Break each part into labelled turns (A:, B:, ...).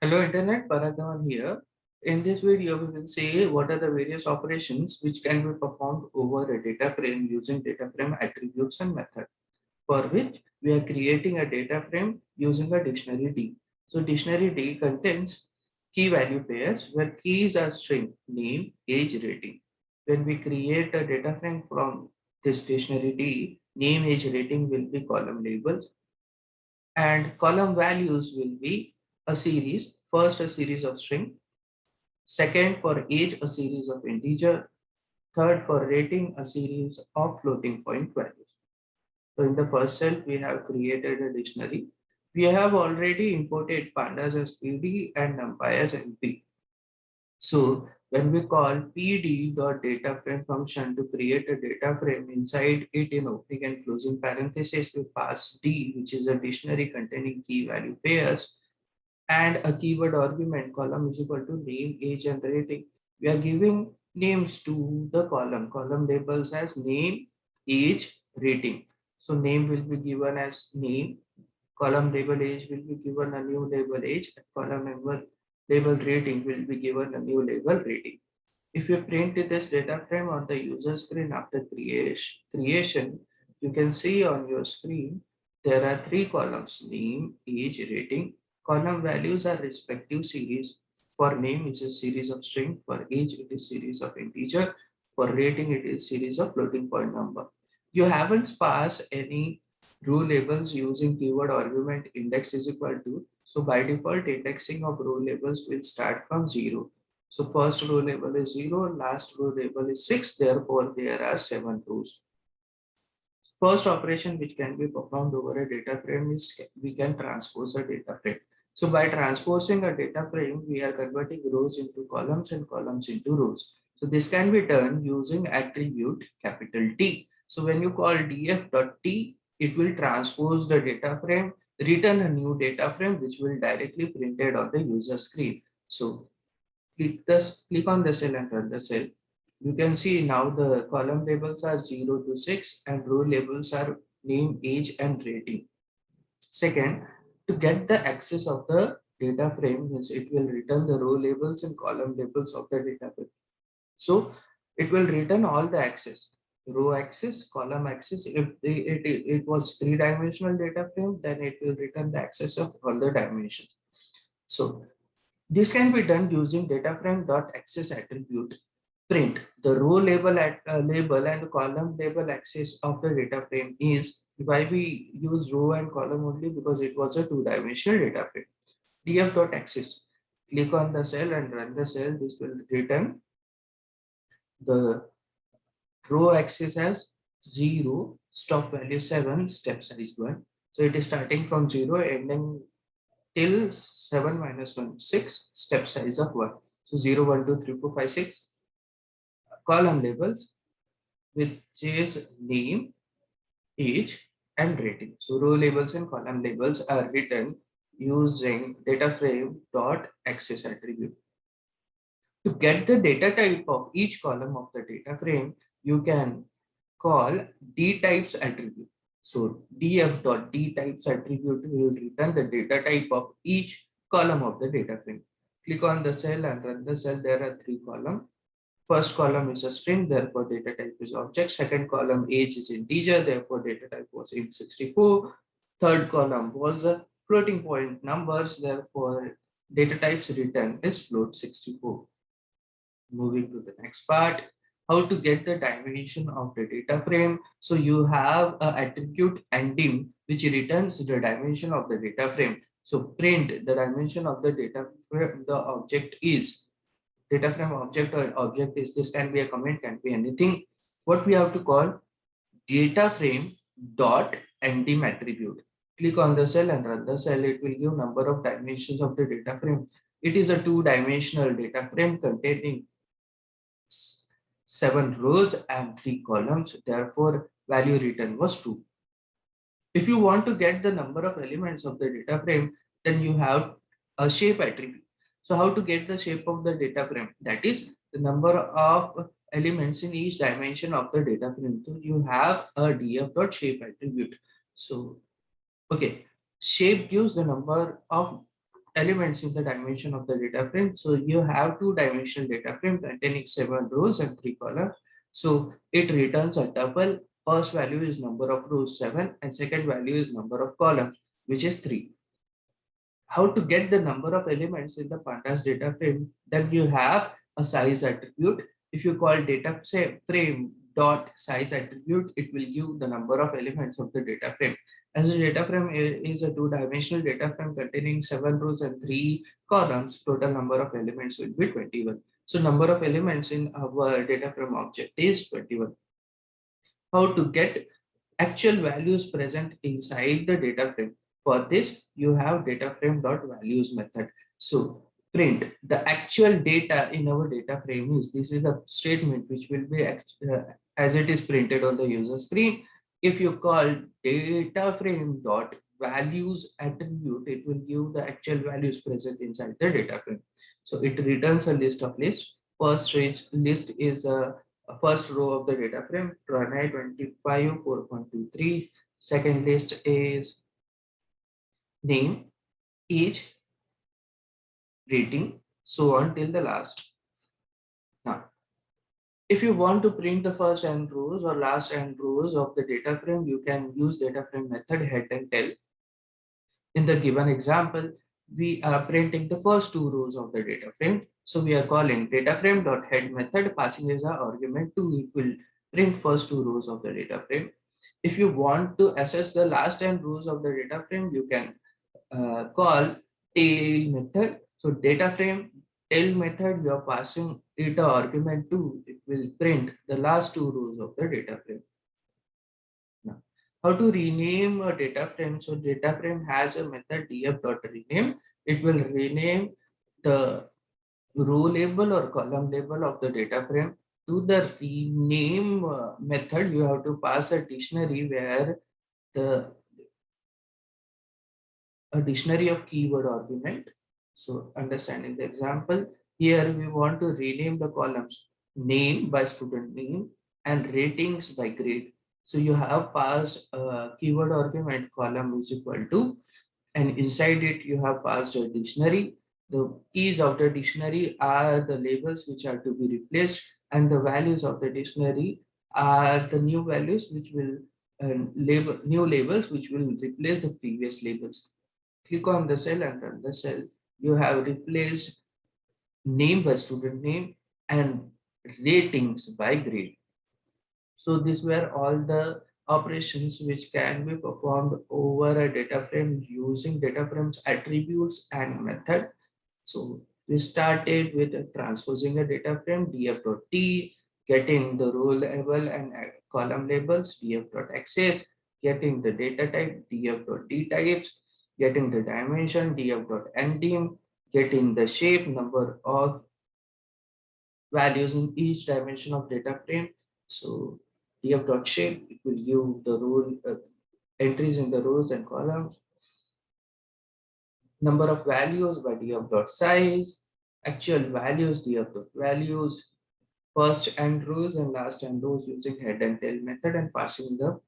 A: Hello Internet, Bharadhavan here. In this video, we will see what are the various operations which can be performed over a data frame using data frame attributes and method, for which we are creating a data frame using a dictionary D. So dictionary D contains key value pairs where keys are string, name, age, rating. When we create a data frame from this dictionary D, name, age, rating will be column labels and column values will be a series. First, a series of string. Second, for age, a series of integer. Third, for rating, a series of floating point values. So in the first cell, we have created a dictionary. We have already imported pandas as PD and numpy as NP. So when we call pd.dataframe function to create a data frame, inside it in opening and closing parentheses, we pass D, which is a dictionary containing key value pairs, and a keyword argument column is equal to name, age, and rating. We are giving names to the column. Column labels as name, age, rating. So name will be given as name. Column label age will be given a new label age. And column label rating will be given a new label rating. If you print this data frame on the user screen after creation, you can see on your screen there are three columns: name, age, rating. Column values are respective series. For name, it's a series of string. For age, it is series of integer. For rating, it is series of floating point number. You haven't passed any row labels using keyword argument index is equal to. So by default, indexing of row labels will start from 0. So first row label is 0, last row label is 6, therefore there are 7 rows. First operation which can be performed over a data frame is we can transpose a data frame. So by transposing a data frame, we are converting rows into columns and columns into rows. So this can be done using attribute capital T. So when you call df.t, it will transpose the data frame, return a new data frame which will directly printed on the user screen. So click on the cell and run the cell. You can see now the column labels are 0 to 6 and row labels are name, age, and rating. Second, to get the access of the data frame, means it will return the row labels and column labels of the data frame. So it will return all the access, row access, column access. If it was three-dimensional data frame, then it will return the access of all the dimensions. So this can be done using dataframe.access attribute. Print the row label and column label access of the data frame is why we use row and column only because it was a two-dimensional data frame. df.access. Click on the cell and run the cell. This will return the row axis as 0, stop value 7, step size 1. So it is starting from 0, ending till 7 minus 1, 6, step size of 1. So 0, 1, 2, 3, 4, 5, 6. Column labels, which is name, age, and rating. So row labels and column labels are written using data frame dot access attribute. To get the data type of each column of the data frame, you can call dtypes attribute. So df.dtypes attribute will return the data type of each column of the data frame. Click on the cell and run the cell. There are three columns. First column is a string, therefore data type is object. Second column age is integer, therefore data type was int64. Third column was a floating point numbers, therefore data types return is float64. Moving to the next part, how to get the dimension of the data frame. So you have a attribute ndim which returns the dimension of the data frame. So print the dimension of the data frame, the object is data frame object, or object is this can be a comment, can be anything. What we have to call data frame dot ndim attribute. Click on the cell and run the cell. It will give number of dimensions of the data frame. It is a two-dimensional data frame containing 7 rows and 3 columns. Therefore, value written was 2. If you want to get the number of elements of the data frame, then you have a shape attribute. So how to get the shape of the data frame? That is the number of elements in each dimension of the data frame. So you have a df.shape attribute. So, okay, shape gives the number of elements in the dimension of the data frame. So you have two-dimensional data frame containing 7 rows and 3 columns. So it returns a tuple. First value is number of rows 7 and second value is number of columns, which is 3. How to get the number of elements in the pandas data frame? Then you have a size attribute. If you call data frame dot size attribute, it will give the number of elements of the data frame. As a data frame is a two-dimensional data frame containing 7 rows and 3 columns, total number of elements will be 21. So number of elements in our data frame object is 21. How to get actual values present inside the data frame? For this, you have data frame dot values method. So print the actual data in our data frame is, this is a statement which will be as it is printed on the user screen. If you call data frame dot values attribute, it will give the actual values present inside the data frame. So it returns a list of lists. First list is a first row of the data frame, Pranay 25 4.23. Second list is name, age, rating, so on till the last. Now, if you want to print the first n rows or last n rows of the data frame, you can use data frame method head and tail. In the given example, we are printing the first 2 rows of the data frame. So we are calling data frame dot head method, passing as our argument 2, it will print first 2 rows of the data frame. If you want to access the last n rows of the data frame, you can call tail method. So data frame tail method, you are passing it a argument 2, it will print the last 2 rows of the data frame. Now, how to rename a data frame? So data frame has a method df.rename. It will rename the row label or column label of the data frame. To the rename method, you have to pass a dictionary where a dictionary of keyword argument. So understanding the example, here we want to rename the columns name by student name and ratings by grade. So you have passed a keyword argument column is equal to, and inside it you have passed a dictionary. The keys of the dictionary are the labels which are to be replaced, and the values of the dictionary are the new values which will new labels which will replace the previous labels. Click on the cell, and on the cell you have replaced name by student name and ratings by grade. So these were all the operations which can be performed over a data frame using data frame's attributes and method. So we started with transposing a data frame df.t, getting the row label and column labels df.access, getting the data type df.dtypes, getting the dimension df.ndim, getting the shape number of values in each dimension of data frame. So df.shape, it will give the row entries in the rows and columns. Number of values by df.size, actual values df.values, first and rows and last and rows using head and tail method and passing the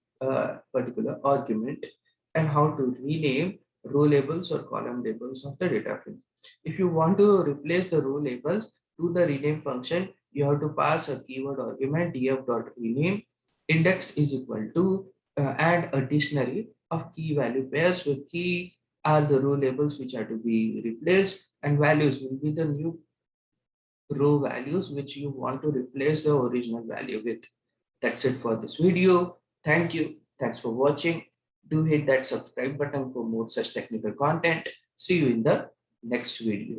A: particular argument, and how to rename row labels or column labels of the data frame. If you want to replace the row labels to the rename function, you have to pass a keyword argument df.rename. Index is equal to add a dictionary of key value pairs, where key are the row labels which are to be replaced and values will be the new row values which you want to replace the original value with. That's it for this video. Thank you. Thanks for watching. Do hit that subscribe button for more such technical content. See you in the next video.